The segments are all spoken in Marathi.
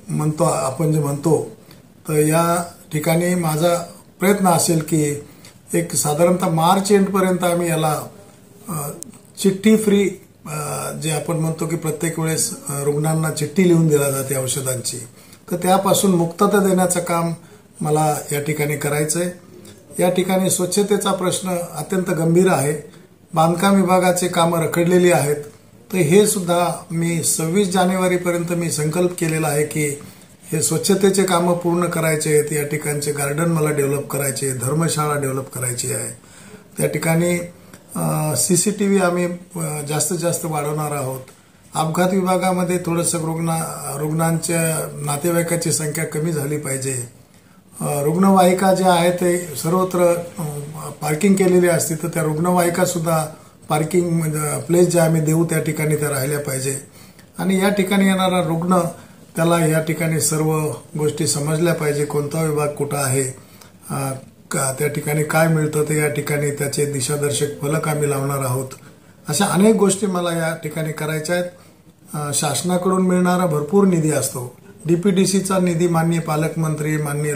म्हणतो आपण जे म्हणतो तर या ठिकाणी माझा प्रयत्न असेल की एक साधारणतः मार्च एंड पर्यंत आम्ही याला चिठ्ठी फ्री जे आपण म्हणतो की प्रत्येक वेळेस रुग्णांना चिठ्ठी लिहून दिली जाते औषधांची, तर त्यापासून मुक्तता देण्याचं काम मला या ठिकाणी करायचंय। या ठिकाणी स्वच्छतेचा प्रश्न अत्यंत गंभीर आहे। बांधकाम विभागाचे कामं रखडलेली आहेत, तर हे सुद्धा मी 26 जानेवारीपर्यंत मी संकल्प केलेला आहे की हे स्वच्छतेचे कामं पूर्ण करायचे आहेत। या ठिकाणचे गार्डन मला डेव्हलप करायचे, धर्मशाळा डेव्हलप करायची आहे। त्या ठिकाणी सीसीटीव्ही आम्ही जास्तीत जास्त वाढवणार आहोत। अपघात विभागामध्ये थोडंसं रुग्णांच्या नातेवाईकाची संख्या कमी झाली पाहिजे। रुग्णवाहिका ज्या आहेत ते सर्वत्र पार्किंग केलेली असते, तर त्या रुग्णवाहिका सुद्धा पार्किंग प्लेस जे आम्ही देऊ त्या ठिकाणी त्या राहिल्या पाहिजे। आणि या ठिकाणी येणारा रुग्ण त्याला या ठिकाणी सर्व गोष्टी समजल्या पाहिजे, कोणता विभाग कुठं आहे, त्या ठिकाणी काय मिळतं ते या ठिकाणी त्याचे दिशादर्शक फलक आम्ही लावणार आहोत। अशा अनेक गोष्टी मला या ठिकाणी करायच्या आहेत। शासनाकडून मिळणारा भरपूर निधी असतो। डीपीडीसीचा निधी माननीय पालकमंत्री, माननीय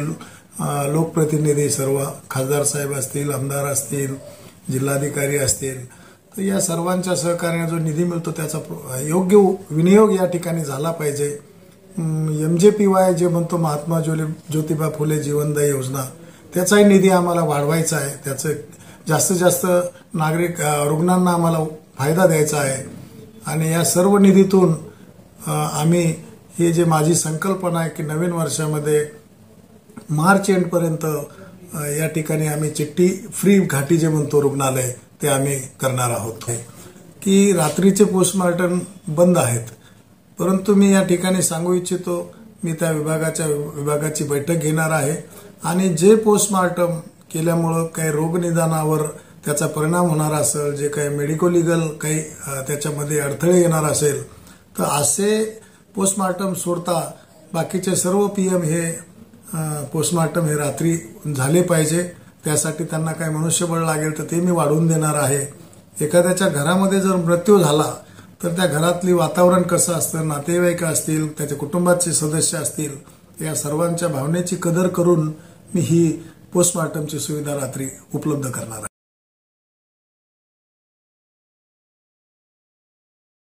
लोकप्रतिनिधी, सर्व खासदार साहेब असतील, आमदार असतील, जिल्हाधिकारी असतील, तर या सर्वांच्या सहकार्याने जो निधी मिळतो त्याचा योग्य विनियोग या ठिकाणी झाला पाहिजे। MJPY जे म्हणतो महात्मा ज्योतिबा फुले जीवनदायी योजना, त्याचाही निधी आम्हाला वाढवायचा आहे। त्याचं जास्तीत जास्त रुग्णांना आम्हाला फायदा द्यायचा आहे। आणि या सर्व निधीतून आम्ही हे जे माझी संकल्पना आहे की नवीन वर्षामध्ये मार्च एंड पर्यंत या ठिकाणी आम्ही चिठ्ठी फ्री घाटी जे म्हणतो रुग्णालय ते आम्ही करणार आहोत। की रात्रीचे पोस्टमार्टम बंद आहेत, परंतु मी या ठिकाणी सांगू इच्छितो, मी त्या विभागाची बैठक घेणार आहे आणि जे पोस्टमार्टम केल्यामुळे काही रोगनिदानावर त्याचा परिणाम होणार असेल, जे काही मेडिको लिगल काही त्याच्यामध्ये अडथळे येणार असेल, तर असे पोस्टमार्टम सोडता बाकीचे सर्व PM हे पोस्टमार्टम हे रात्री झाले पाहिजे। त्यासाठी त्यांना काही मनुष्यबळ लागेल तर ते मी वाढवून देणार आहे। एखाद्याच्या घरामध्ये जर मृत्यू झाला तर त्या घरातली वातावरण कसं असतं, नातेवाईक असतील, त्याच्या कुटुंबाचे सदस्य असतील, या सर्वांच्या भावनेची कदर करून मी ही पोस्टमार्टमची सुविधा रात्री उपलब्ध करणार आहे।